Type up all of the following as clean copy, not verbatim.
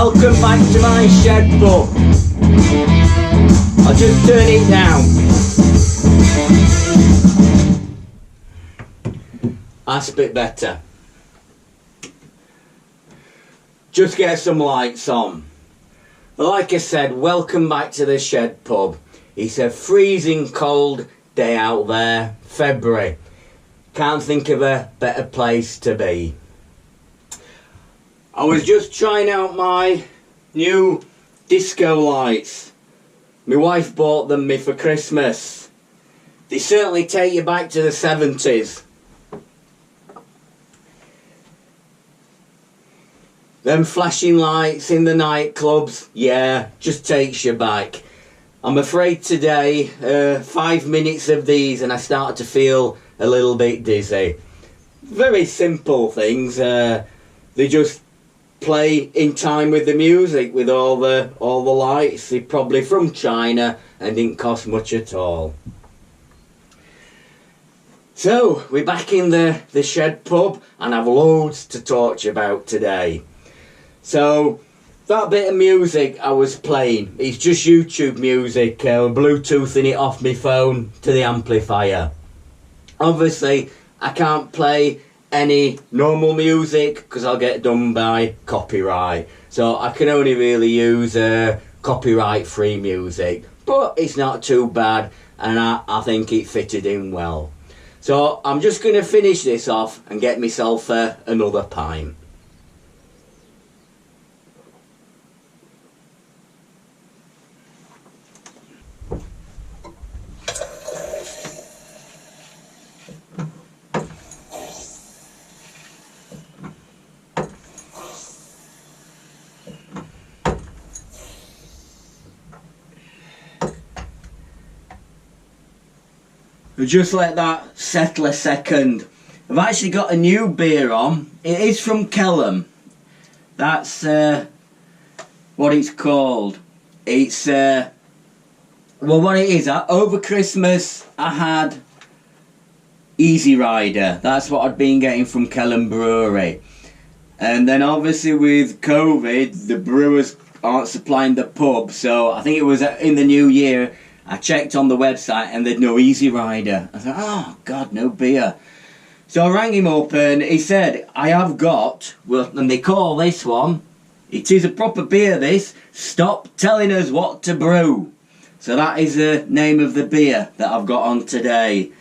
Welcome back to my shed pub. I'll just turn it down. That's a bit better. Just get some lights on. But like I said, welcome back to the shed pub. It's a freezing cold day out there, February. Can't think of a better place to be. I was just trying out my new disco lights. My wife bought them me for Christmas. They certainly take you back to the 70s. Them flashing lights in the nightclubs, yeah, just takes you back. I'm afraid today, 5 minutes of these and I start to feel a little bit dizzy. Very simple things. They just play in time with the music, with all the lights. They're probably from China and didn't cost much at all. So we're back in the shed pub and I've loads to talk to you about today. So that bit of music I was playing, it's just YouTube music, Bluetoothing it off my phone to the amplifier. Obviously I can't play any normal music because I'll get done by copyright, so I can only really use copyright free music, but it's not too bad and I think it fitted in well. So I'm just going to finish this off and get myself another pint. Just let that settle a second. I've actually got a new beer on. It is from Kellum. That's what it's called. It's well, what it is, over Christmas I had Easy Rider. That's what I'd been getting from Kellum Brewery. And then obviously with COVID, the brewers aren't supplying the pub, so I think it was in the new year I checked on the website and there'd no Easy Rider. I thought, oh God, no beer. So I rang him up and he said, I have got, well, and they call this one, it is a proper beer this, Stop Telling Us What to Brew. So that is the name of the beer that I've got on today.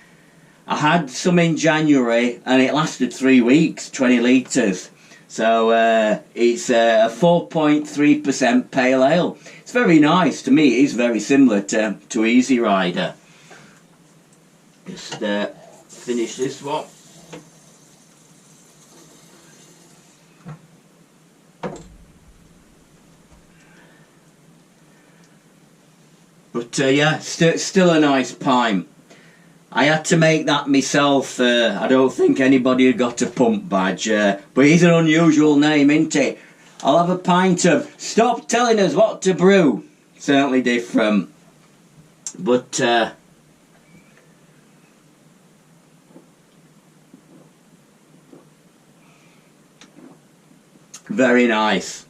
I had some in January and it lasted 3 weeks, 20 litres. So it's a 4.3% pale ale. It's very nice. To me, it is very similar to Easy Rider. Just finish this one. But yeah, still a nice pint. I had to make that myself. I don't think anybody had got a pump badge, but it's an unusual name, isn't it? I'll have a pint of Stop Telling Us What to Brew. Certainly different. But very nice.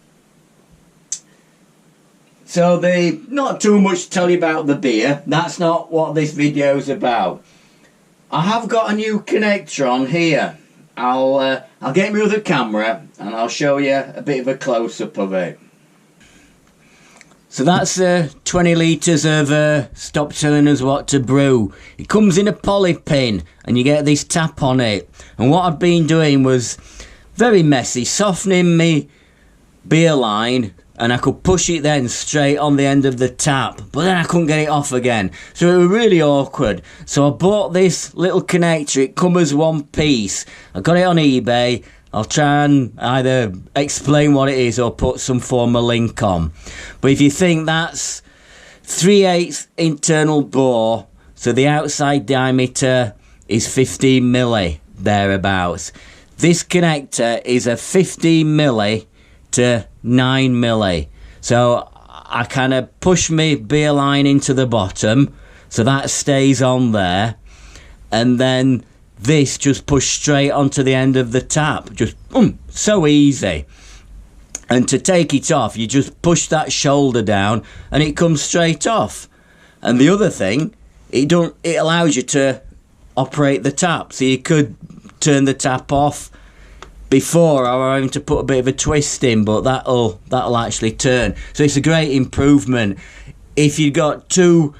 So they not too much to tell you about the beer. That's not what this video is about. I have got a new connector on here. I'll get me with the camera and I'll show you a bit of a close-up of it. So that's 20 litres of Stop Telling Us What to Brew. It comes in a poly pin and you get this tap on it. And what I've been doing was very messy, softening me beer line, and I could push it then straight on the end of the tap, but then I couldn't get it off again, so it was really awkward. So I bought this little connector. It comes as one piece. I got it on eBay. I'll try and either explain what it is or put some form of link on. But if you think that's 3/8 internal bore, so the outside diameter is 15 milli thereabouts. This connector is a 15 milli to 9 milli. So I kind of push my beer line into the bottom, so that stays on there, and then this just pushed straight onto the end of the tap. Just so easy. And to take it off, you just push that shoulder down and it comes straight off. And the other thing, it allows you to operate the tap. So you could turn the tap off before or having to put a bit of a twist in, but that'll actually turn. So it's a great improvement. If you've got two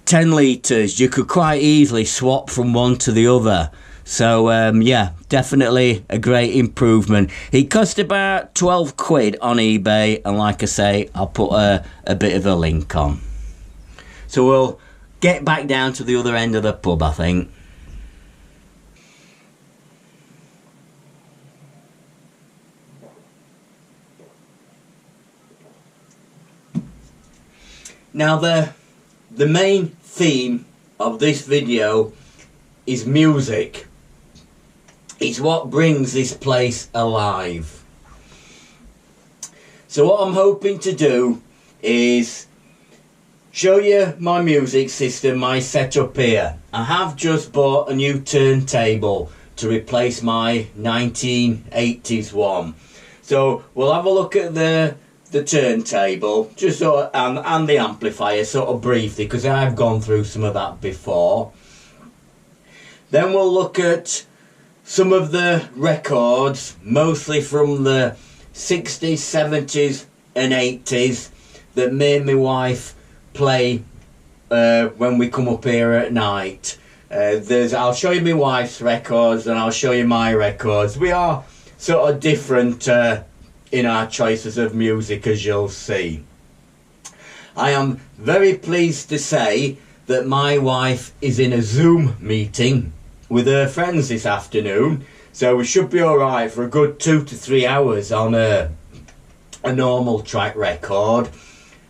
10 litres, you could quite easily swap from one to the other. So yeah, definitely a great improvement. It cost about 12 quid on eBay, and like I say, I'll put a bit of a link on. So we'll get back down to the other end of the pub, I think. Now the main theme of this video is music. It's what brings this place alive. So what I'm hoping to do is show you my music system, my setup here. I have just bought a new turntable to replace my 1980s one. So we'll have a look at the turntable, just sort of, and the amplifier sort of briefly, because I've gone through some of that before. Then we'll look at some of the records, mostly from the 60s, 70s and 80s, that me and my wife play when we come up here at night. I'll show you my wife's records and I'll show you my records. We are sort of different in our choices of music, as you'll see. I am very pleased to say that my wife is in a Zoom meeting with her friends this afternoon, so we should be alright for a good 2 to 3 hours on a normal track record.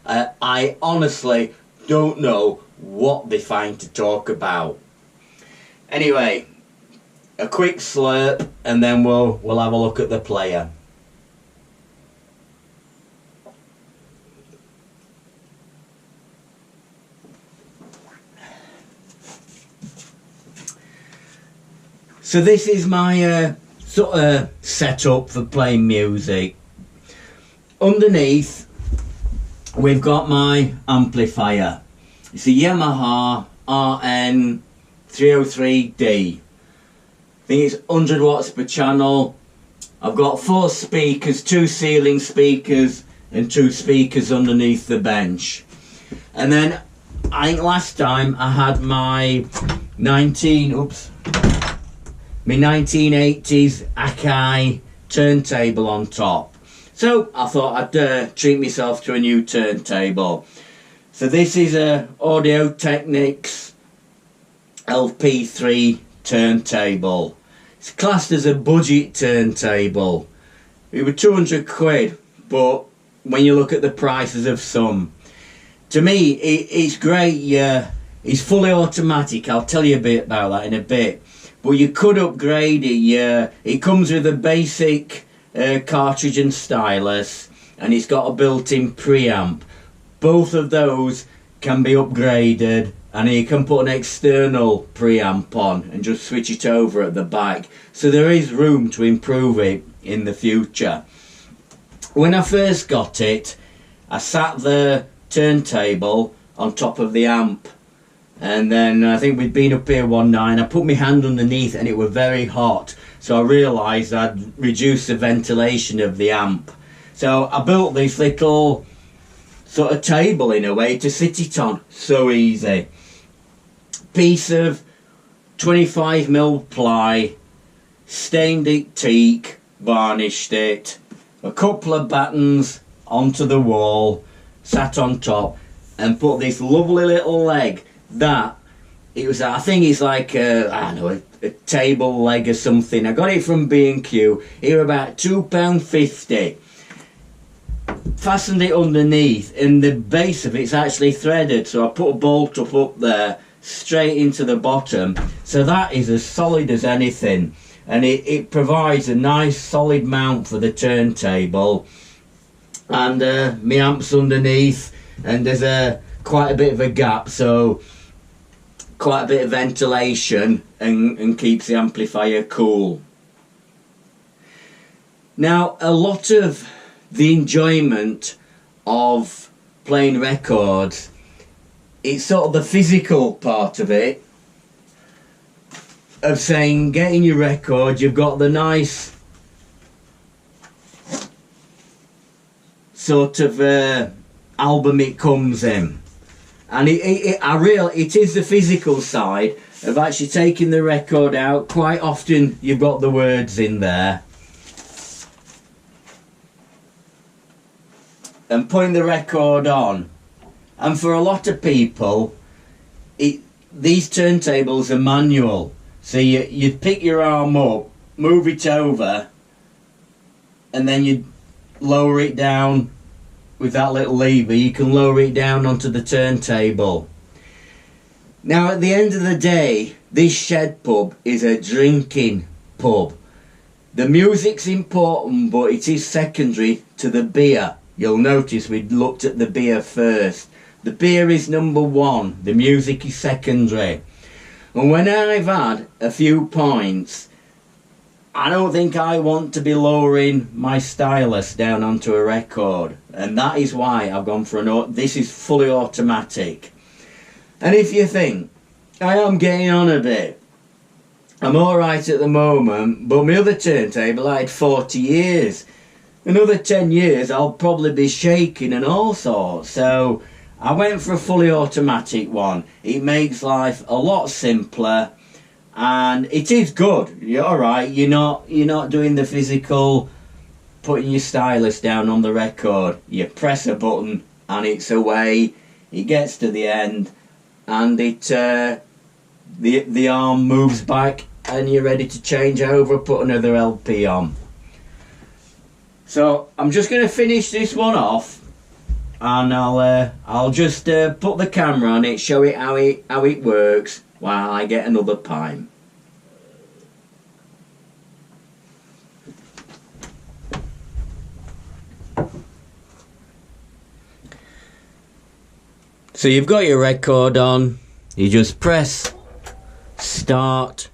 I honestly don't know what they find to talk about. Anyway, a quick slurp and then we'll have a look at the player. So this is my sort of setup for playing music. Underneath we've got my amplifier. It's a Yamaha RN303D. I think it's 100 watts per channel. I've got 4 speakers, 2 ceiling speakers and 2 speakers underneath the bench. And then I think last time I had my 1980s Akai turntable on top. So I thought I'd treat myself to a new turntable. So this is a Audio Technics LP3 turntable. It's classed as a budget turntable. It was 200 quid, but when you look at the prices of some, to me it's great. Yeah, it's fully automatic. I'll tell you a bit about that in a bit. But you could upgrade it. Yeah, it comes with a basic cartridge and stylus, and it's got a built-in preamp. Both of those can be upgraded, and you can put an external preamp on and just switch it over at the back. So there is room to improve it in the future. When I first got it, I sat the turntable on top of the amp. And then I think we'd been up here one night and I put my hand underneath and it was very hot. So I realised I'd reduce the ventilation of the amp. So I built this little sort of table in a way to sit it on. So easy. Piece of 25mm ply, stained it teak, varnished it. A couple of battens onto the wall, sat on top and put this lovely little leg. That it was, I think it's like I don't know, a table leg or something. I got it from B&Q. It was about £2.50. Fastened it underneath, and the base of it's actually threaded. So I put a bolt up there, straight into the bottom. So that is as solid as anything, and it provides a nice solid mount for the turntable. And my amp's underneath, and there's quite a bit of a gap, so quite a bit of ventilation and keeps the amplifier cool. Now, a lot of the enjoyment of playing records. It's sort of the physical part of it, of saying, getting your record, you've got the nice sort of album it comes in, and it is the physical side of actually taking the record out. Quite often you've got the words in there, and putting the record on. And for a lot of people, these turntables are manual, so you'd pick your arm up, move it over, and then you'd lower it down with that little lever. You can lower it down onto the turntable. Now at the end of the day, this shed pub is a drinking pub. The music's important, but it is secondary to the beer. You'll notice we looked at the beer first. The beer is number one, the music is secondary. And when I've had a few pints, I don't think I want to be lowering my stylus down onto a record. And that is why I've gone for this is fully automatic. And if you think, I am getting on a bit, I'm alright at the moment, but my other turntable I had 40 years. Another 10 years I'll probably be shaking and all sorts. So I went for a fully automatic one. It makes life a lot simpler, and it is good. You're alright, you're not doing the physical putting your stylus down on the record. You press a button and it's away. It gets to the end and the arm moves back and you're ready to change over, put another LP on. So I'm just going to finish this one off, and I'll just put the camera on it, show it how it works while I get another pint. So you've got your record on, you just press start.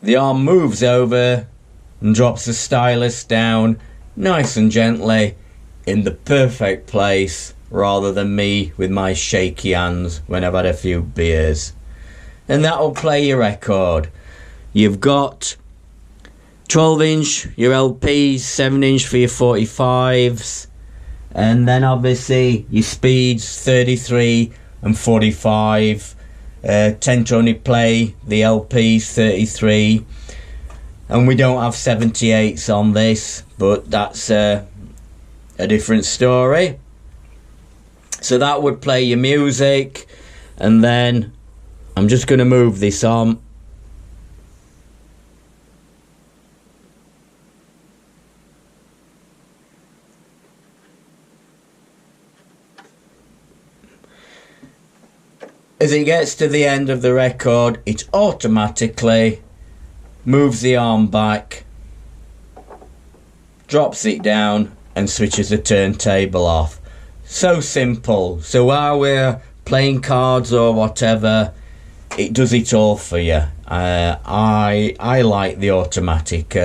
The arm moves over and drops the stylus down nice and gently in the perfect place, rather than me with my shaky hands when I've had a few beers. And that'll play your record. You've got 12-inch, your LPs, 7-inch for your 45s, and then obviously your speeds, 33 and 45. Tend to only play the LPs 33, and we don't have 78s on this, but that's a different story. So that would play your music, and then I'm just going to move this on. As it gets to the end of the record, it automatically moves the arm back, drops it down and switches the turntable off. So simple. So while we're playing cards or whatever, it does it all for you. I like the automatic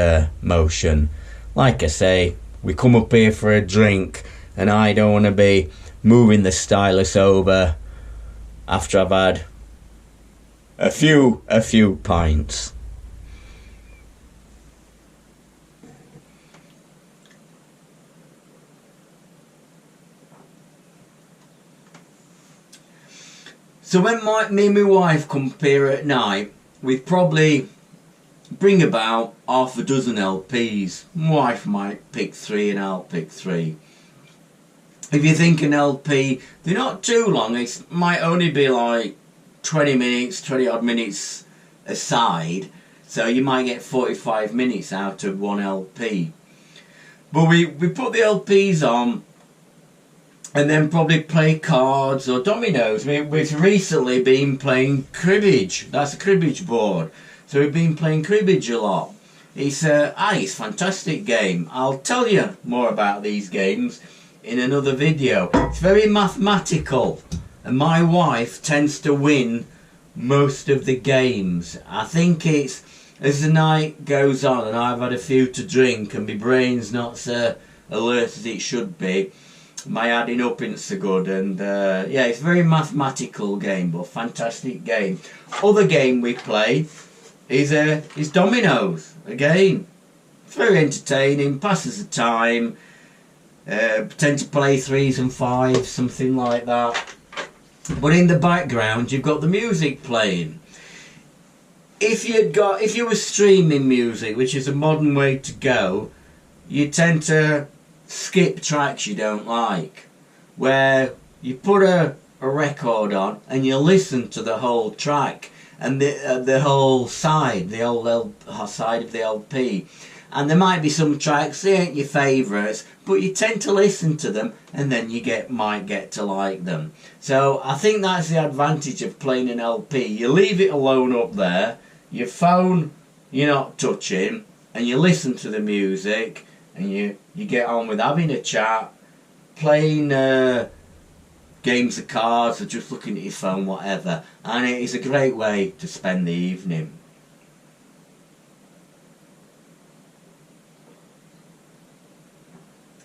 motion. Like I say, we come up here for a drink and I don't want to be moving the stylus over after I've had a few pints. So when me and my wife come up here at night, we probably bring about half a dozen LPs. My wife might pick 3 and I'll pick 3. If you think an LP, they're not too long, it might only be like 20 minutes, 20 odd minutes aside, so you might get 45 minutes out of one LP. But we put the LPs on and then probably play cards or dominoes. We've recently been playing cribbage. That's a cribbage board, so we've been playing cribbage a lot. It's a fantastic game. I'll tell you more about these games in another video. It's very mathematical, and my wife tends to win most of the games. I think it's as the night goes on and I've had a few to drink and my brain's not so alert as it should be, my adding up isn't so good. And yeah, it's a very mathematical game, but fantastic game. Other game we play is dominoes. Again, it's very entertaining, passes the time. Tend to play 3s and 5s, something like that. But in the background you've got the music playing. If you were streaming music, which is a modern way to go, you tend to skip tracks you don't like, where you put a record on and you listen to the whole track and the whole side, the whole side of the LP. And there might be some tracks, they ain't your favourites, but you tend to listen to them and then you might get to like them. So I think that's the advantage of playing an LP. You leave it alone up there, your phone you're not touching, and you listen to the music and you get on with having a chat, playing games of cards or just looking at your phone, whatever. And it is a great way to spend the evening.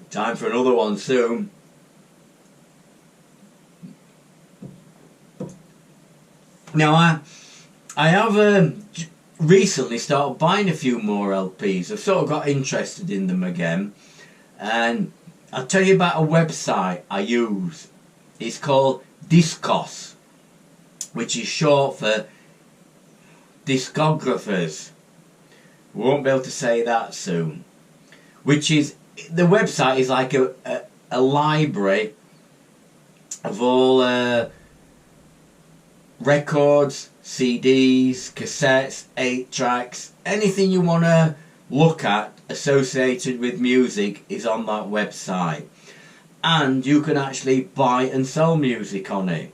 Time for another one soon. Now I have recently started buying a few more LPs. I've sort of got interested in them again, and I'll tell you about a website I use. It's called Discogs, which is short for discographers. We won't be able to say that soon. Which is, the website is like a library of all records, CDs, cassettes, 8-tracks, anything you want to look at associated with music is on that website. And you can actually buy and sell music on it.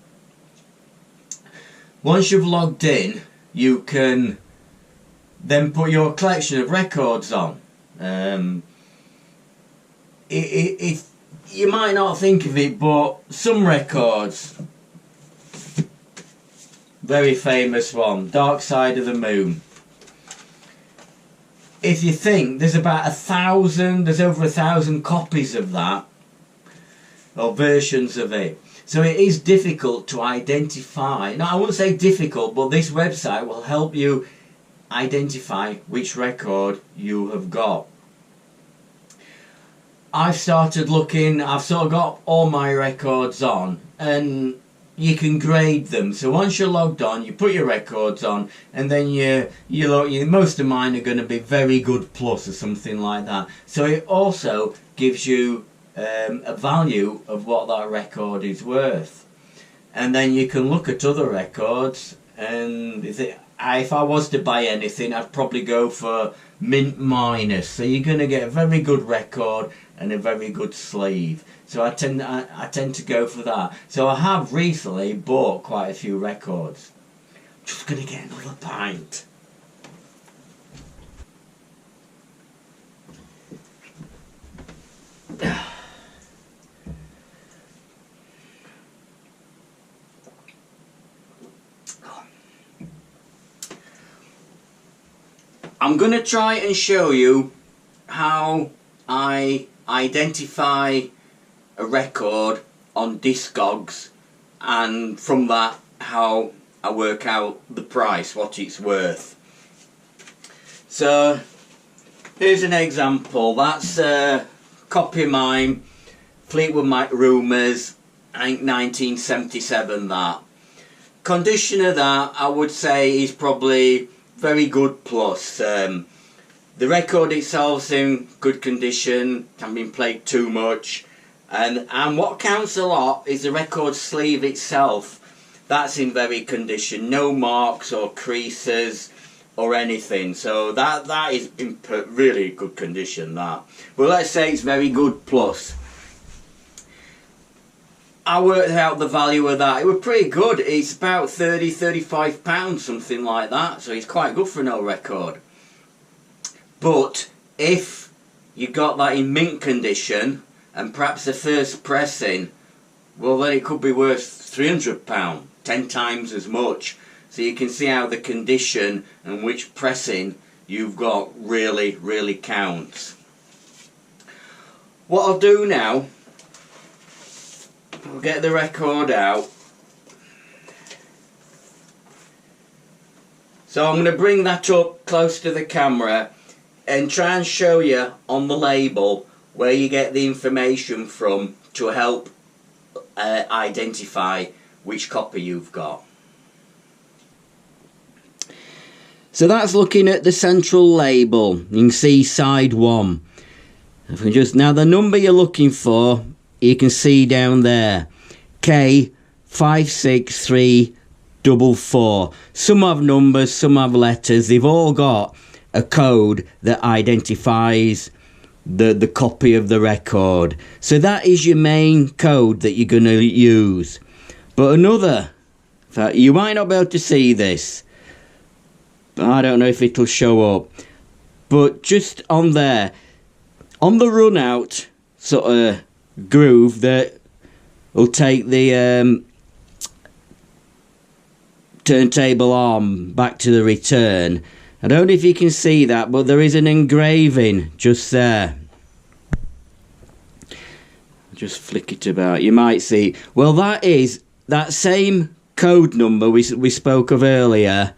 Once you've logged in, you can then put your collection of records on. You might not think of it, but some records, very famous one, Dark Side of the Moon. If you think, there's about 1,000, there's over 1,000 copies of that, or versions of it. So it is difficult to identify. Now I wouldn't say difficult, but this website will help you identify which record you have got. I've started looking, I've sort of got all my records on, and you can grade them. So once you're logged on, you put your records on, and then you look, most of mine are going to be very good plus or something like that. So it also gives you a value of what that record is worth. And then you can look at other records, and if I was to buy anything, I'd probably go for mint minus. So you're going to get a very good record and a very good sleeve. So I tend to go for that. So I have recently bought quite a few records. Just going to get another pint. I'm going to try and show you how I identify a record on Discogs, and from that how I work out the price, what it's worth. So here's an example. That's a copy of mine, Fleetwood Mac Rumours, I think 1977 that. Condition of that I would say is probably very good plus. The record itself's in good condition, haven't been played too much, and what counts a lot is the record sleeve itself. That's in very condition, no marks or creases or anything, so that is in really good condition. That, well, let's say it's very good plus. I worked out the value of that. It was pretty good. It's about £30–35, something like that, so it's quite good for an old record. But if you got that in mint condition and perhaps the first pressing, well, then it could be worth £300, 10 times as much. So you can see how the condition and which pressing you've got really counts. What I'll do now, I'll get the record out. So I'm going to bring that up close to the camera and try and show you on the label where you get the information from to help identify which copy you've got. So that's looking at the central label. You can see side 1. If we just, now the number you're looking for, you can see down there, K56344. Some have numbers, some have letters. They've all got a code that identifies the copy of the record. So that is your main code that you're going to use. But another, in fact, you might not be able to see this. I don't know if it'll show up. But just on there, on the run out sort of groove that will take the turntable arm back to the return. I don't know if you can see that, but there is an engraving just there. Just flick it about. You might see. Well, that is that same code number we spoke of earlier,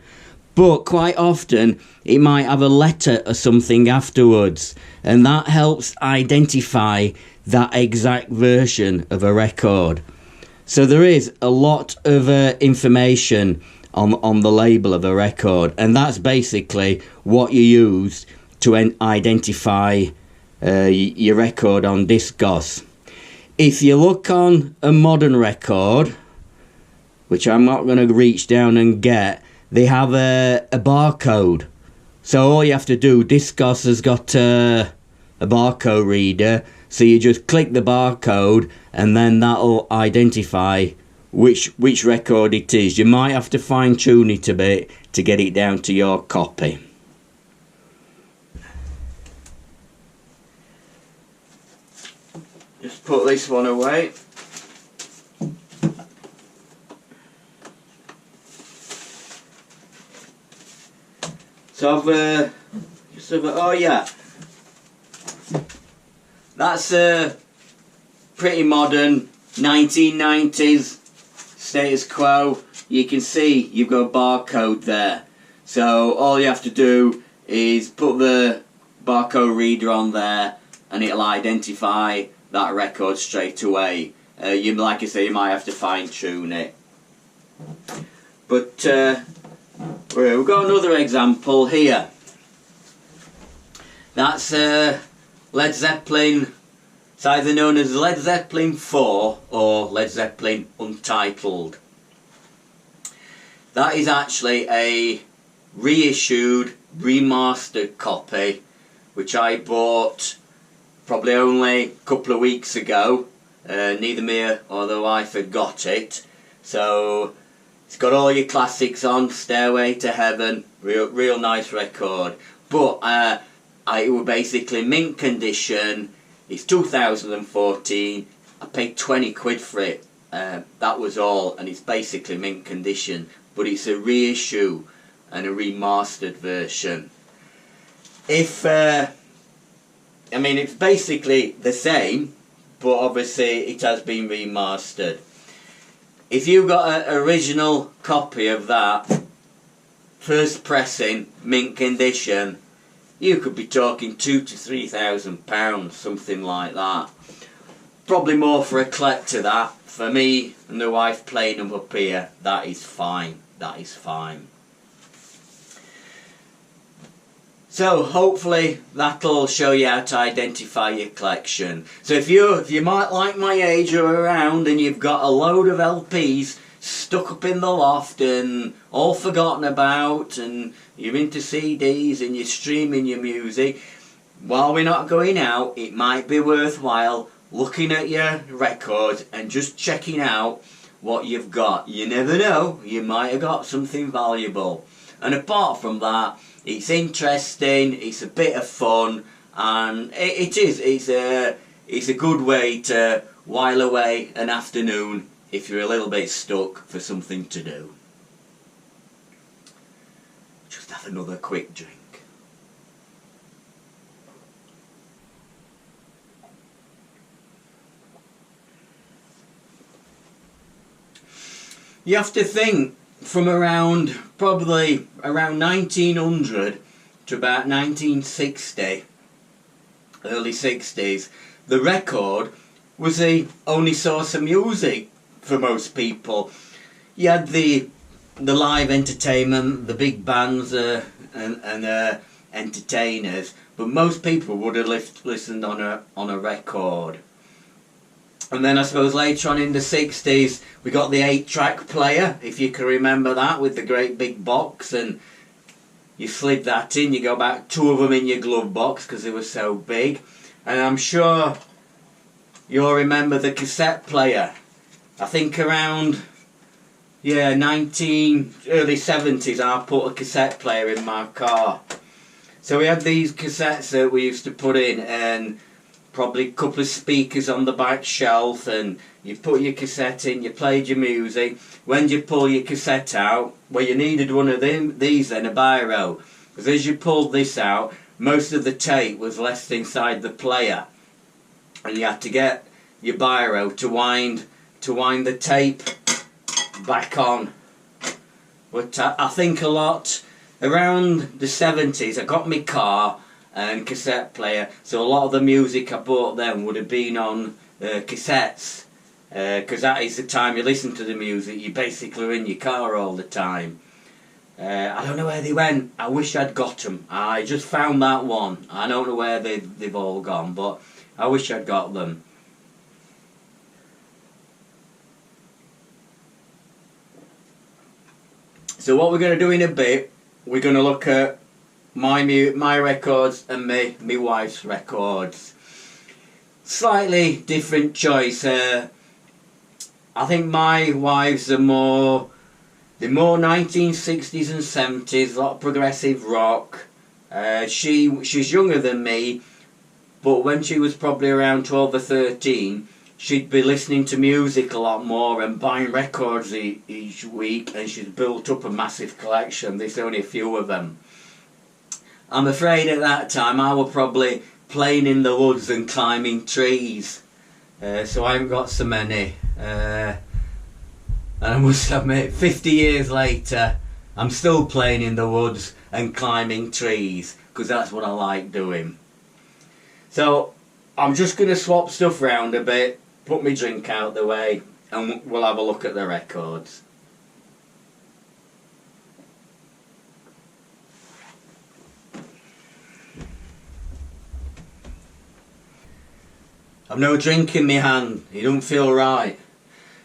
but quite often it might have a letter or something afterwards, and that helps identify that exact version of a record. So there is a lot of information on the label of a record, and that's basically what you use to identify your record on Discogs. If you look on a modern record, which I'm not going to reach down and get, they have a barcode. So all you have to do, Discogs has got a barcode reader, so you just click the barcode and then that'll identify which record it is. You might have to fine tune it a bit to get it down to your copy. Just put this one away. So I've just oh yeah, that's a pretty modern 1990s status quo. You can see you've got a barcode there, so all you have to do is put the barcode reader on there and it'll identify that record straight away. Like I say, you might have to fine tune it, but we've got another example here. That's Led Zeppelin. It's either known as Led Zeppelin 4 or Led Zeppelin Untitled. That is actually a reissued, remastered copy, which I bought probably only a couple of weeks ago. Neither me or the wife had got it. So it's got all your classics on, Stairway to Heaven, real nice record. But it was basically mint condition. It's 2014. I paid 20 quid for it. That was all, and it's basically mint condition. But it's a reissue and a remastered version. I mean, it's basically the same, but obviously it has been remastered. If you've got an original copy of that, first pressing, mint condition, you could be talking £2,000 to £3,000, something like that. Probably more for a collector, that. For me and the wife playing them up here, that is fine. That is fine. So hopefully that'll show you how to identify your collection. So if you might like my age or around and you've got a load of LPs stuck up in the loft and all forgotten about, and you're into CDs and you're streaming your music, while we're not going out, it might be worthwhile looking at your records and just checking out what you've got. You never know, you might have got something valuable. And apart from that, it's interesting, it's a bit of fun, and it's a good way to while away an afternoon if you're a little bit stuck for something to do. Just have another quick drink. You have to think, from around, probably around 1900 to about 1960, early 60s, the record was the only source of music for most people. You had the live entertainment, the big bands and entertainers, but most people would have listened on a record. And then I suppose later on in the 60s we got the 8-track player, if you can remember that, with the great big box, and you slid that in, you got about 2 of them in your glove box because they were so big. And I'm sure you'll remember the cassette player. I think around early 70s I put a cassette player in my car. So we had these cassettes that we used to put in, and probably a couple of speakers on the back shelf, and you put your cassette in, you played your music. When you pull your cassette out, well, you needed one of these then, a biro, because as you pulled this out, most of the tape was left inside the player, and you had to get your biro to wind the tape back on. But I think a lot around the 70s I got my car and cassette player, so a lot of the music I bought then would have been on cassettes, because that is the time you listen to the music. You basically are in your car all the time. I don't know where they went. I wish I'd got them. I just found that one. I don't know where they've all gone, but I wish I'd got them. So what we're going to do in a bit, we're going to look at my records and my wife's records. Slightly different choice. I think my wife's the more 1960s and 70s, a lot of progressive rock. She's younger than me, but when she was probably around 12 or 13, she'd be listening to music a lot more and buying records each week, and she's built up a massive collection. There's only a few of them. I'm afraid at that time I was probably playing in the woods and climbing trees, so I haven't got so many. And I must admit, 50 years later, I'm still playing in the woods and climbing trees, because that's what I like doing. So I'm just going to swap stuff round a bit, put my drink out the way, and we'll have a look at the records. I've no drink in my hand, it don't feel right.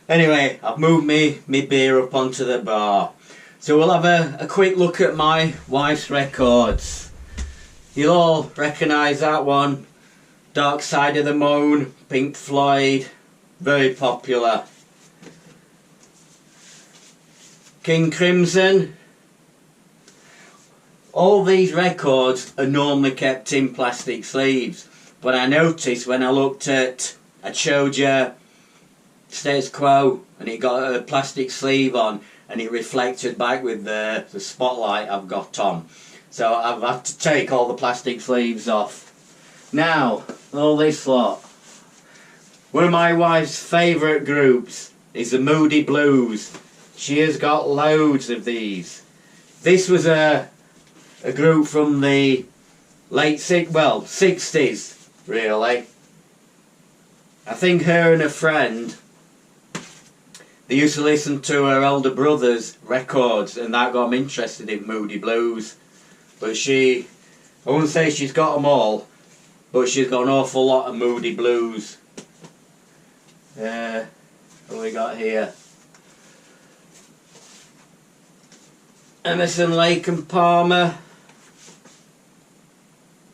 Anyway, I've moved me beer up onto the bar. So we'll have a quick look at my wife's records. You'll all recognise that one. Dark Side of the Moon, Pink Floyd, very popular. King Crimson. All these records are normally kept in plastic sleeves, but I noticed when I showed you Status Quo, and it got a plastic sleeve on, and it reflected back with the spotlight I've got on. So I've had to take all the plastic sleeves off. Now, all this lot. One of my wife's favourite groups is the Moody Blues. She has got loads of these. This was a group from the late 60s, really. I think her and a friend, they used to listen to her elder brother's records, and that got them interested in Moody Blues. But I wouldn't say she's got them all, but she's got an awful lot of Moody Blues. What have we got here? Emerson, Lake and Palmer.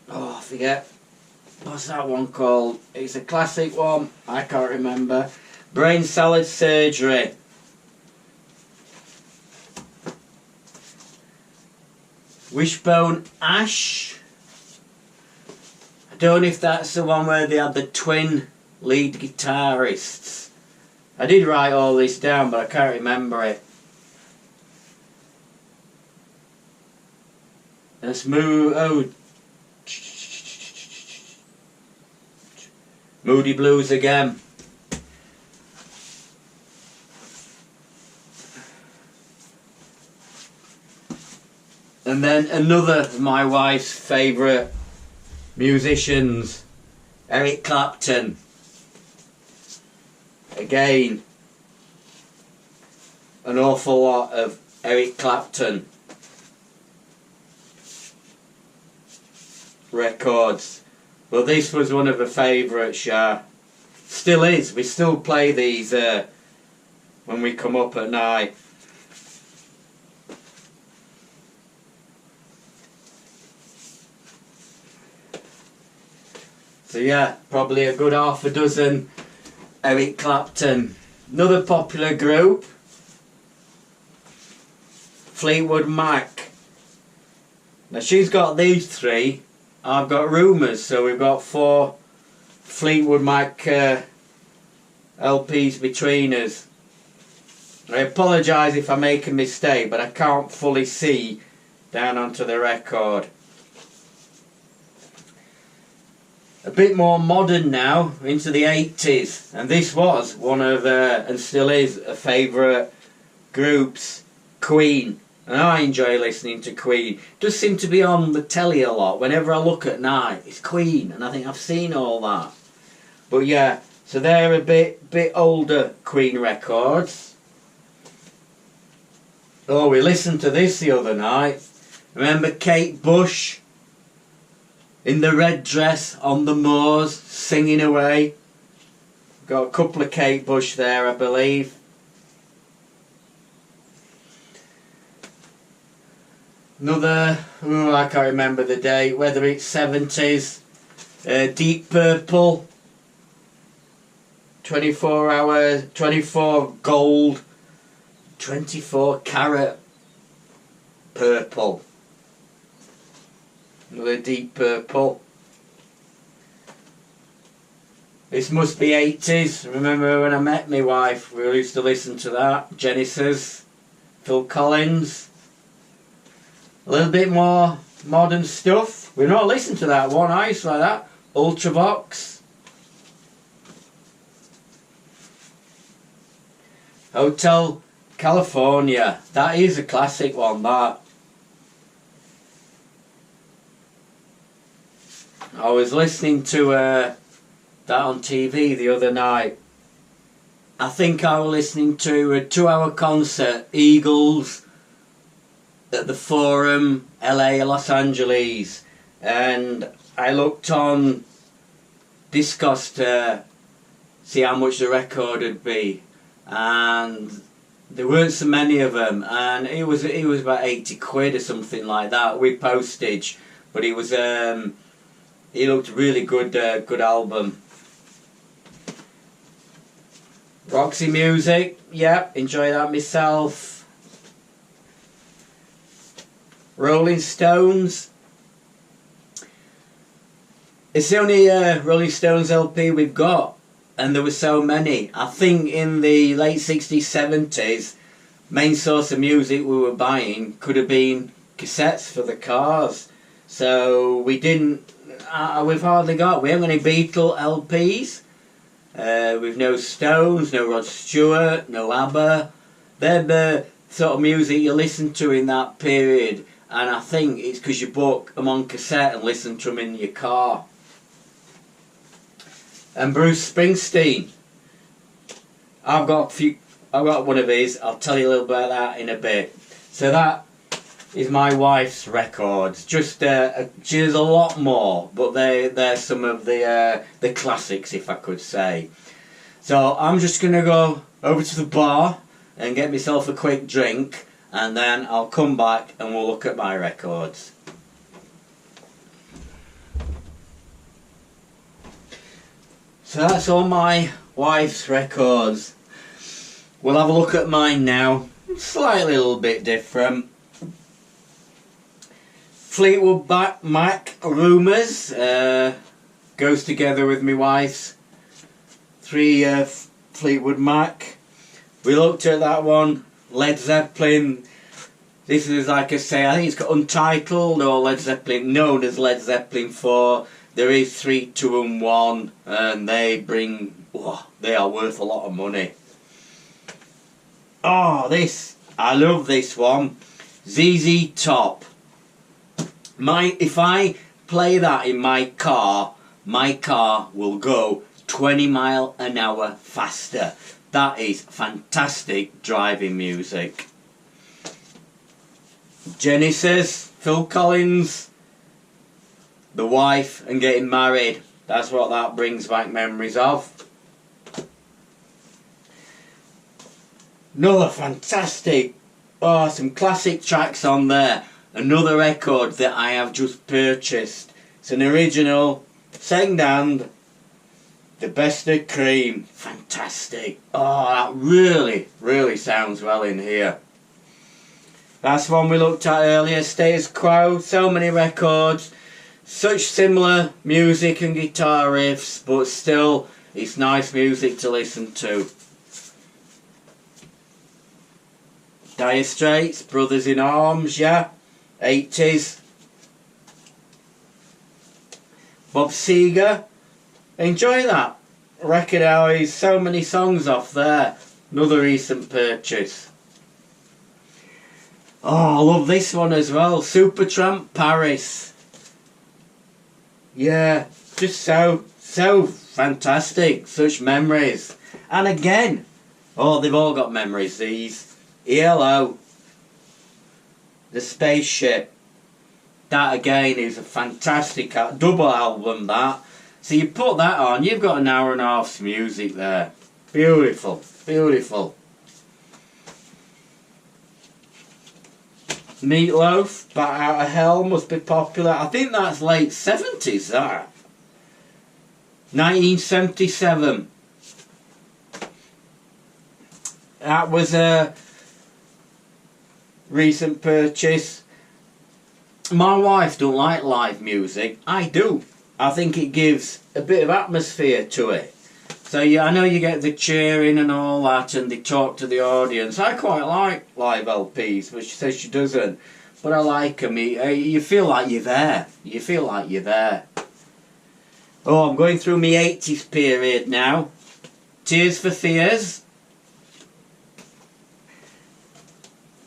Oh, I forget. What's that one called? It's a classic one. I can't remember. Brain Salad Surgery. Wishbone Ash. I don't know if that's the one where they had the twin lead guitarists. I did write all this down, but I can't remember it. Let's move. Oh, Moody Blues again. And then another of my wife's favourite musicians, Eric Clapton. Again, an awful lot of Eric Clapton records. Well, this was one of her favourites, yeah. Still is. We still play these when we come up at night. So yeah, probably a good half a dozen Eric Clapton. Another popular group, Fleetwood Mac. Now she's got these three, I've got Rumours, so we've got 4 Fleetwood Mac LPs between us. I apologise if I make a mistake, but I can't fully see down onto the record. A bit more modern now, into the 80s, and this was one of, and still is, a favourite groups, Queen. And I enjoy listening to Queen. It does seem to be on the telly a lot. Whenever I look at night, it's Queen, and I think I've seen all that. But yeah, so they're a bit older Queen records. Oh, we listened to this the other night. Remember Kate Bush? In the red dress on the moors, singing away. Got a couple of Kate Bush there, I believe. Another, oh, I can't remember the date, whether it's 70s. Deep Purple. 24 hours, 24 gold, 24 carat purple. Another Deep Purple. This must be 80s. Remember when I met my wife, we used to listen to that. Genesis, Phil Collins. A little bit more modern stuff. We've not listened to that one. I used to like that. Ultravox. Hotel California. That is a classic one, that. I was listening to that on TV the other night. I think I was listening to a 2-hour concert, Eagles, at the Forum, LA, Los Angeles. And I looked on Discogs to see how much the record would be. And there weren't so many of them. And it was about 80 quid or something like that with postage. But it was... He looked really good, good album. Roxy Music, yeah, enjoy that myself. Rolling Stones. It's the only Rolling Stones LP we've got, and there were so many. I think in the late 60s, 70s, main source of music we were buying could have been cassettes for the cars. So we didn't... we've hardly got, we haven't got any Beatle LPs, we've no Stones, no Rod Stewart, no ABBA. They're the sort of music you listen to in that period, and I think it's because you bought them on cassette and listened to them in your car. And Bruce Springsteen, I've got one of his. I'll tell you a little bit about that in a bit. So that is my wife's records. Just she has a lot more, but they're some of the classics, if I could say. So I'm just gonna go over to the bar and get myself a quick drink, and then I'll come back and we'll look at my records. So that's all my wife's records. We'll have a look at mine now. Slightly a little bit different. Fleetwood Mac Rumours goes together with my wife's 3 Fleetwood Mac. We looked at that one. Led Zeppelin. This is, like I say, I think it's got Untitled or Led Zeppelin, known as Led Zeppelin 4. There is 3, 2 and 1, and they are worth a lot of money. Oh, I love this one. ZZ Top. If I play that in my car will go 20 miles an hour faster. That is fantastic driving music. Genesis, Phil Collins, the wife and getting married. That's what that brings back memories of. Another fantastic, some classic tracks on there. Another record that I have just purchased. It's an original, second hand, The Best of Cream. Fantastic. Oh, that really sounds well in here. That's one we looked at earlier, Status Quo. So many records, such similar music and guitar riffs, but still it's nice music to listen to. Dire Straits, Brothers in Arms, yeah, 80s. Bob Seger, enjoy that record. How so many songs off there. Another recent purchase. Oh, I love this one as well. Supertramp, Paris. Yeah, just so fantastic. Such memories. And again, oh, they've all got memories, these. ELO, The Spaceship. That again is a fantastic double album, that. So you put that on, you've got an hour and a half's music there. Beautiful, beautiful. Meatloaf, Bat Out of Hell must be popular. I think that's late 70s, that. 1977. That was a recent purchase. My wife don't like live music. I do. I think it gives a bit of atmosphere to it. So yeah, I know you get the cheering and all that, and they talk to the audience. I quite like live LPs, but she says she doesn't. But I like them. You feel like you're there. You feel like you're there. Oh, I'm going through my 80s period now. Tears for Fears.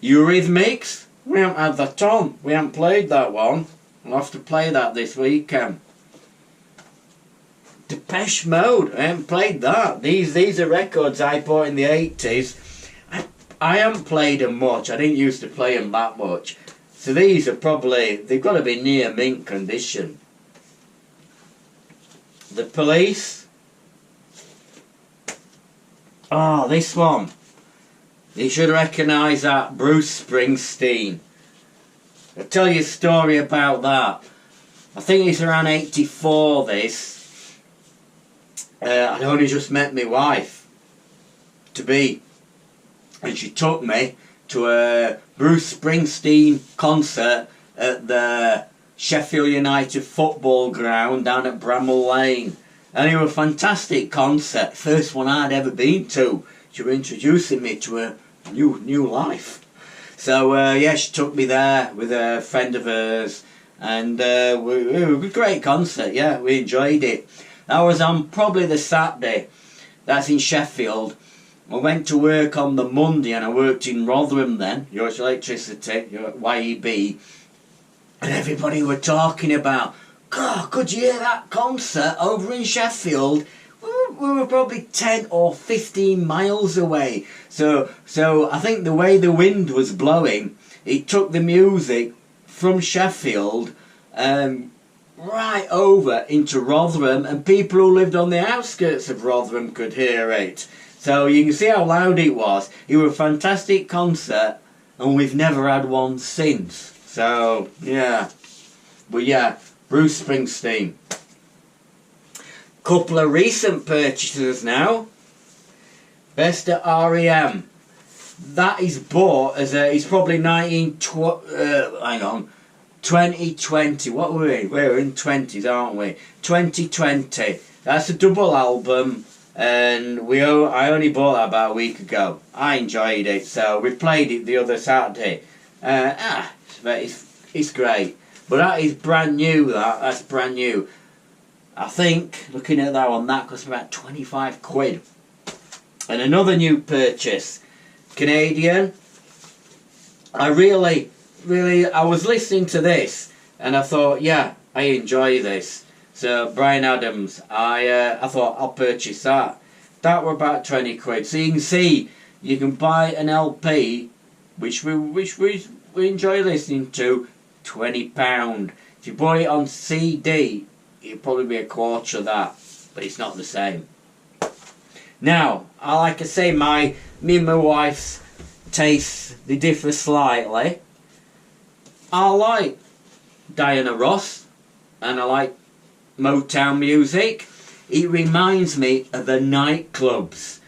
Eurythmics. We haven't had that on. We haven't played that one. I'll have to play that this weekend. Depeche Mode. I haven't played that. These are records I bought in the 80s. I haven't played them much. I didn't used to play them that much. So these are probably, they've got to be near mint condition. The Police. Oh, this one. You should recognise that. Bruce Springsteen. I'll tell you a story about that. I think it's around 84, this. I'd only just met my wife to be, and she took me to a Bruce Springsteen concert at the Sheffield United football ground down at Bramall Lane. And it was a fantastic concert. First one I'd ever been to. She was introducing me to a new life. So yeah, she took me there with a friend of hers, and it was a great concert. Yeah, we enjoyed it. That was on probably the Saturday. That's in Sheffield. I went to work on the Monday, and I worked in Rotherham then, Yorkshire Electricity, YEB, and everybody were talking about, God, could you hear that concert over in Sheffield? We were probably 10 or 15 miles away. So I think the way the wind was blowing, it took the music from Sheffield right over into Rotherham, and people who lived on the outskirts of Rotherham could hear it. So you can see how loud it was. It was a fantastic concert, and we've never had one since. So yeah, but yeah, Bruce Springsteen. Couple of recent purchases now. Best at REM. That is bought as a, it's probably 2020. What were we? We're in 20s, aren't we? 2020. That's a double album, and I only bought that about a week ago. I enjoyed it, so we played it the other Saturday. It's great. But that is brand new. That's brand new. I think, looking at that one, that cost about 25 quid. And another new purchase, Canadian. I was listening to this and I thought, yeah, I enjoy this. So Bryan Adams, I thought I'll purchase that. That were about 20 quid. So you can see, you can buy an LP, which we enjoy listening to, £20. If you bought it on CD, it'd probably be a quarter of that, but it's not the same. Now, like I say, me and my wife's tastes, they differ slightly. I like Diana Ross, and I like Motown music. It reminds me of the nightclubs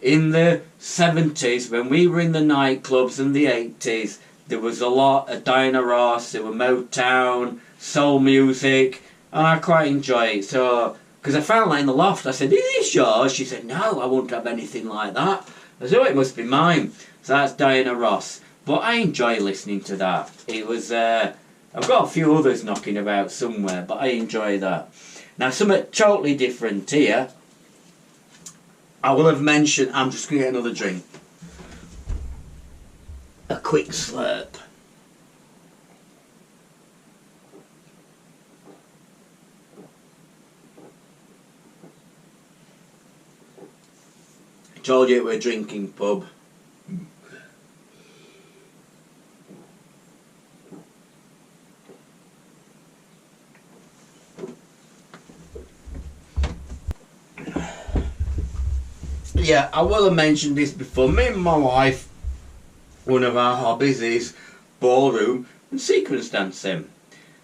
in the 70s. When we were in the nightclubs in the 80s, there was a lot of Diana Ross, there were Motown, soul music, and I quite enjoy it. So, because I found that in the loft, I said, "Is this yours?" She said, "No, I won't have anything like that." I said, "Oh, it must be mine." So that's Diana Ross. But I enjoy listening to that. It was, I've got a few others knocking about somewhere, but I enjoy that. Now, something totally different here. I will have mentioned, I'm just going to get another drink. A quick slurp. I told you it was a drinking pub. Yeah, I will have mentioned this before. Me and my wife, one of our hobbies is ballroom and sequence dancing.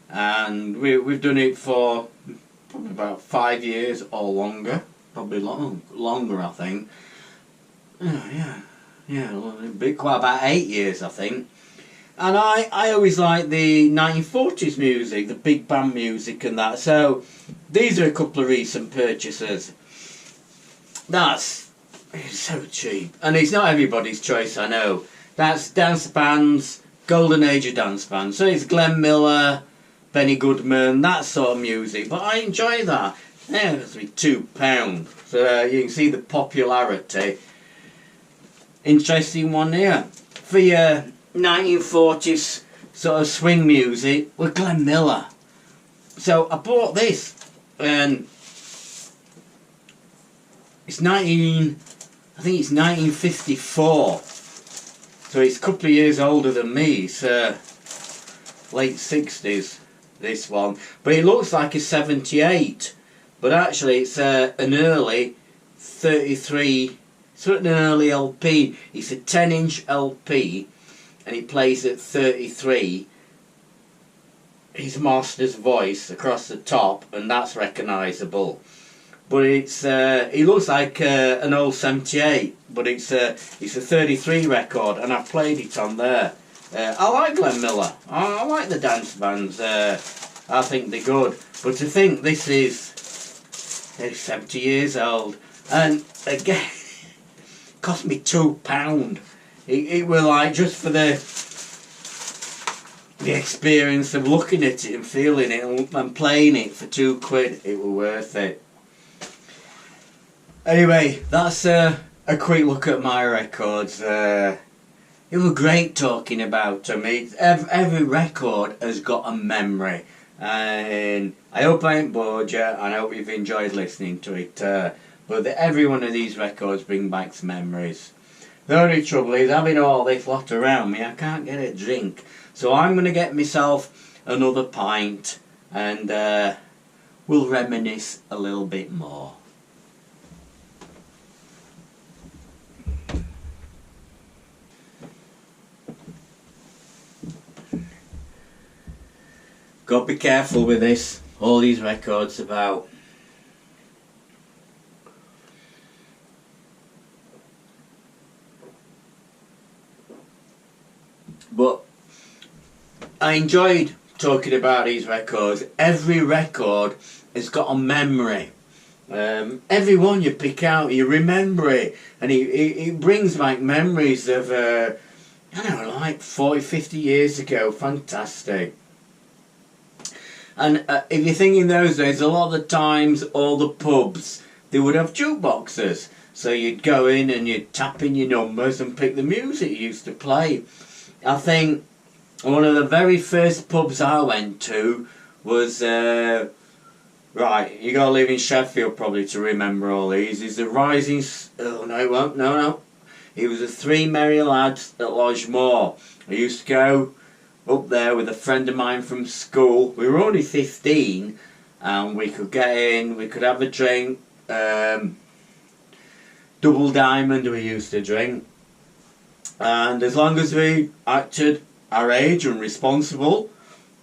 And we've done it for probably about 5 years or longer. Probably longer, I think. Quite about 8 years, I think. And I always like the 1940s music, the big band music and that. So these are a couple of recent purchases. It's so cheap. And it's not everybody's choice, I know. That's dance bands, golden age of dance bands. So it's Glenn Miller, Benny Goodman, that sort of music. But I enjoy that. Yeah, it's £2. So you can see the popularity. Interesting one here. For your 1940s sort of swing music with Glenn Miller. So I bought this, and it's I think it's 1954. So it's a couple of years older than me. It's late 60s, this one. But it looks like a 78. But actually it's an early 33, it's an early LP. It's a 10-inch LP, and it plays at 33. His master's voice across the top, and that's recognisable. But it looks like an old 78, but it's a 33 record, and I've played it on there. I like Glenn Miller. I like the dance bands. I think they're good. But to think this is 70 years old, and again, it cost me £2. It was like just for the experience of looking at it and feeling it and playing it for £2. It was worth it. Anyway, that's a quick look at my records. It was great talking about them. Every record has got a memory, and I hope I ain't bored you, and I hope you've enjoyed listening to it. But every one of these records bring back memories. The only trouble is, having all this lot around me, I can't get a drink. So I'm going to get myself another pint, and we'll reminisce a little bit more. Got to be careful with this, all these records about. But I enjoyed talking about these records. Every record has got a memory. Every one you pick out, you remember it. And it brings back memories of, I don't know, like 40, 50 years ago. Fantastic. And if you think in those days, a lot of the times, all the pubs, they would have jukeboxes. So you'd go in and you'd tap in your numbers and pick the music you used to play. I think One of the very first pubs I went to was, right, you gotta live in Sheffield probably to remember all these, is the Rising, oh no it won't, no. It was the Three Merry Lads at Lodgemore. I used to go up there with a friend of mine from school. We were only 15 and we could get in, we could have a drink, double diamond we used to drink, and as long as we acted our age and responsible,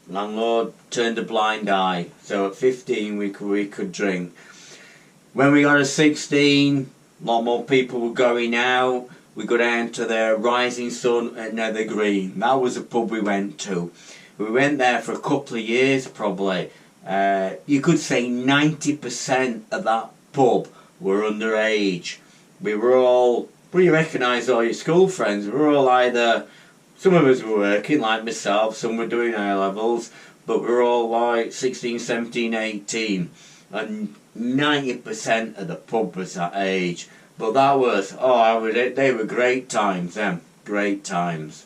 landlord turned a blind eye. So at 15 we could drink. When we got to 16, a lot more people were going out. We go down to the Rising Sun at Nether Green. That was a pub we went to. We went there for a couple of years probably. You could say 90% of that pub were underage. We were all, well, you recognise all your school friends. We were all either, some of us were working like myself, some were doing A-levels, but we were all like 16, 17, 18. And 90% of the pub was that age. But that was, they were great times then, great times.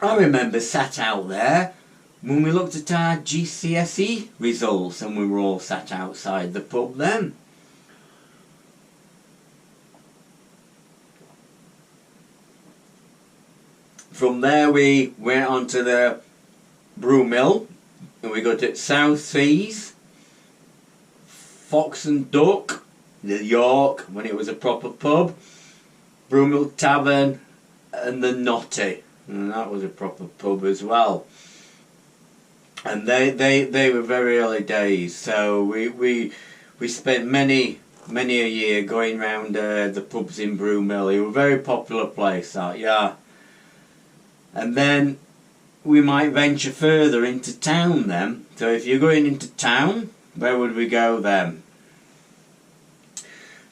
I remember sat out there when we looked at our GCSE results and we were all sat outside the pub then. From there we went on to the Brew Mill and we got to South Seas, Fox and Duck, the York when it was a proper pub, Brew Mill Tavern and the Notty, and that was a proper pub as well. And they were very early days, so we spent many a year going round the pubs in Brew Mill. It was a very popular place that, yeah. And then we might venture further into town then. So if you're going into town, where would we go then?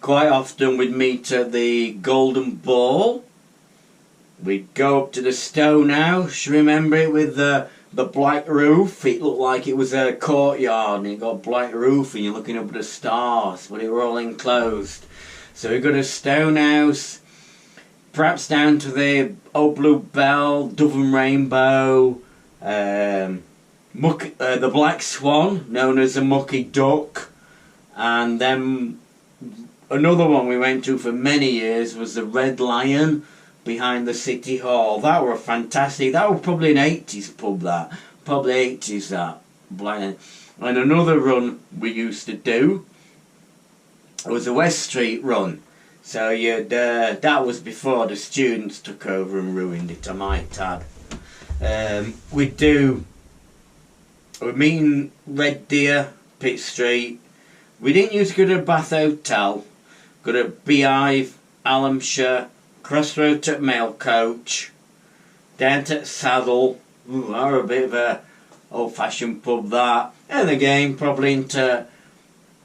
Quite often we'd meet at the Golden Ball. We'd go up to the Stone House, remember it, with the black roof. It looked like it was a courtyard and it got a black roof and you're looking up at the stars, but it were all enclosed. So we go to Stone House, perhaps down to the Old Blue Bell, Dove and Rainbow, the Black Swan, known as the Mucky Duck, and then another one we went to for many years was the Red Lion behind the City Hall. That were fantastic. That was probably an 80s pub, that. Probably 80s, that. And another run we used to do was the West Street run. So you'd, that was before the students took over and ruined it, I might add. We'd meet in Red Deer, Pitt Street. We didn't used to go to the Bath Hotel. Go to Beehive, Alhamshire, Crossroad to Mail Coach, down to Saddle. Ooh, that were a bit of a old-fashioned pub, that. And again, probably into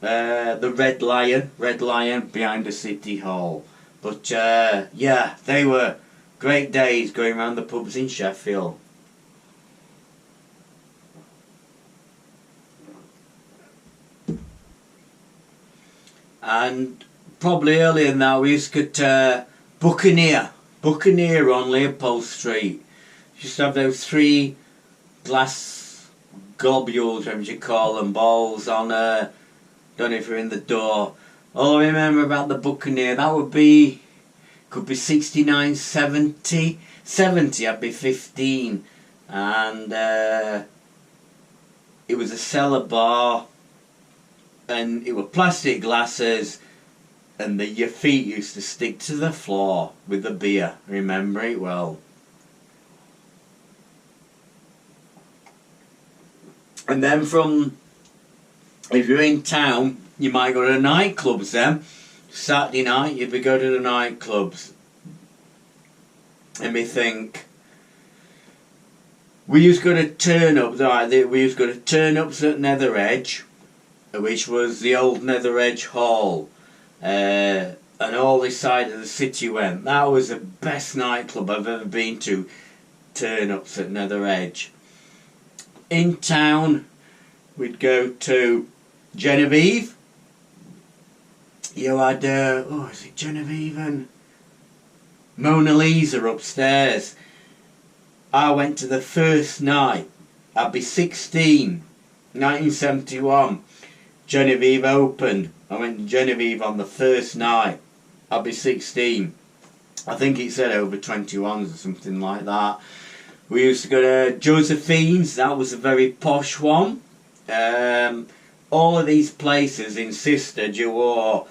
the Red Lion behind the City Hall. But yeah, they were great days going around the pubs in Sheffield. And probably earlier than that we used to go to Buccaneer on Leopold Street. Used to have those 3 glass globules, whatever you call them, balls on don't know if you're in the door. All I remember about the Buccaneer, that would be, could be 69, 70, I'd be 15. And it was a cellar bar, and it were plastic glasses, and your feet used to stick to the floor with the beer. Remember it well. And then from, if you're in town, you might go to the nightclubs then. Saturday night, you'd be go to the nightclubs. Let me think. We used to go to Turn-Ups, right, we used to go to Turn-Ups at Nether Edge, which was the old Nether Edge Hall. And all this side of the city went. That was the best nightclub I've ever been to, Turn-Ups at Nether Edge. In town, we'd go to Genevieve. You had, is it Genevieve and Mona Lisa upstairs. I went to the first night. I'd be 16, 1971. Genevieve opened. I went to Genevieve on the first night. I'd be 16. I think it said over 21s or something like that. We used to go to Josephine's. That was a very posh one. All of these places insisted you wore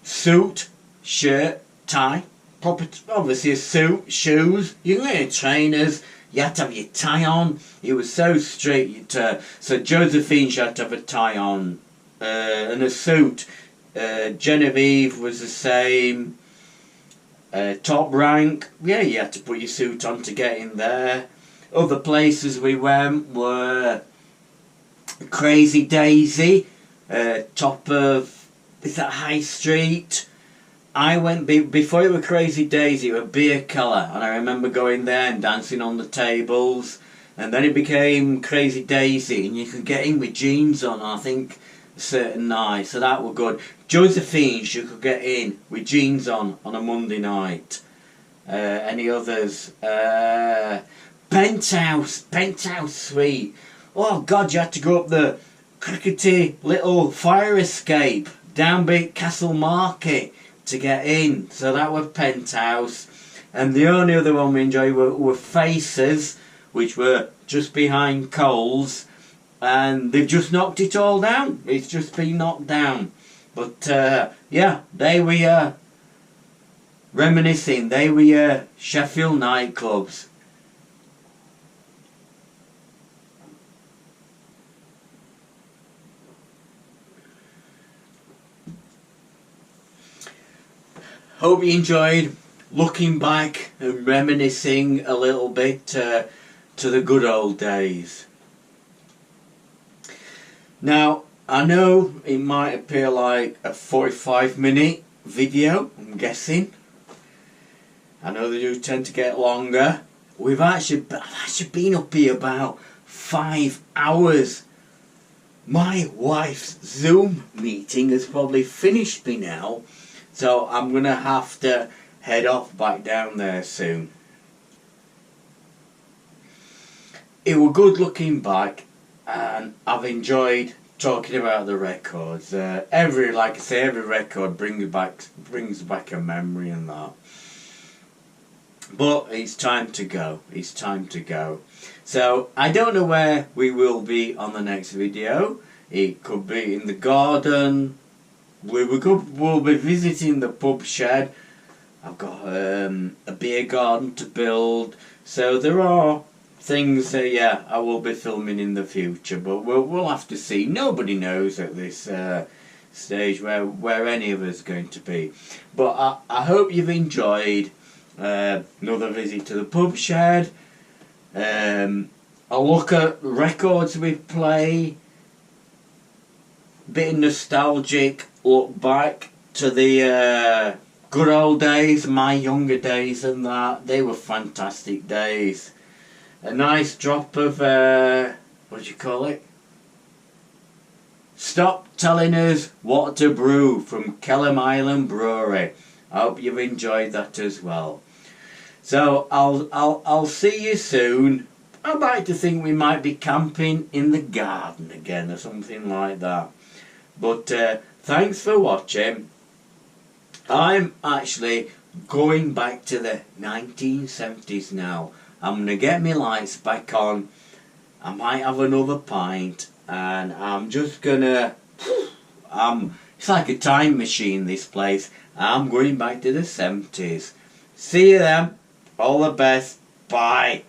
suit, shirt, tie, proper, obviously a suit, shoes. You can wear trainers. You had to have your tie on. It was so strict. So Josephine's you had to have a tie on and a suit. Genevieve was the same. Top rank, yeah, you had to put your suit on to get in there. Other places we went were Crazy Daisy, top of, is that High Street? I went, before it was Crazy Daisy, it was Beer Keller, and I remember going there and dancing on the tables, and then it became Crazy Daisy, and you could get in with jeans on, I think, a certain night, so that was good. Josephine's you could get in with jeans on a Monday night. Any others? Penthouse Suite. Oh God, you had to go up the crickety little fire escape down by Castle Market to get in. So that was Penthouse. And the only other one we enjoyed were Faces, which were just behind Coles. And they've just knocked it all down. It's just been knocked down. But yeah, they were Reminiscing. They were Sheffield nightclubs. Hope you enjoyed looking back and reminiscing a little bit to the good old days. Now, I know it might appear like a 45-minute video, I'm guessing. I know they do tend to get longer. I've actually been up here about 5 hours. My wife's Zoom meeting has probably finished me now, so I'm going to have to head off back down there soon. It was good looking back, and I've enjoyed talking about the records. Like I say, every record brings back a memory and that. But it's time to go. It's time to go. So I don't know where we will be on the next video. It could be in the garden. We'll be visiting the pub shed. I've got a beer garden to build. So there are things that, yeah, I will be filming in the future, but we'll have to see. Nobody knows at this stage where any of us are going to be. But I hope you've enjoyed another visit to the pub shed. I'll look at records we play. Bit of nostalgic look back to the good old days, my younger days and that. They were fantastic days. A nice drop of, what do you call it? Stop Telling Us What to Brew from Kelham Island Brewery. I hope you've enjoyed that as well. So I'll see you soon. I'd like to think we might be camping in the garden again or something like that. But thanks for watching. I'm actually going back to the 1970s now. I'm going to get my lights back on. I might have another pint. And I'm just going to... it's like a time machine, this place. I'm going back to the 70s. See you then. All the best. Bye.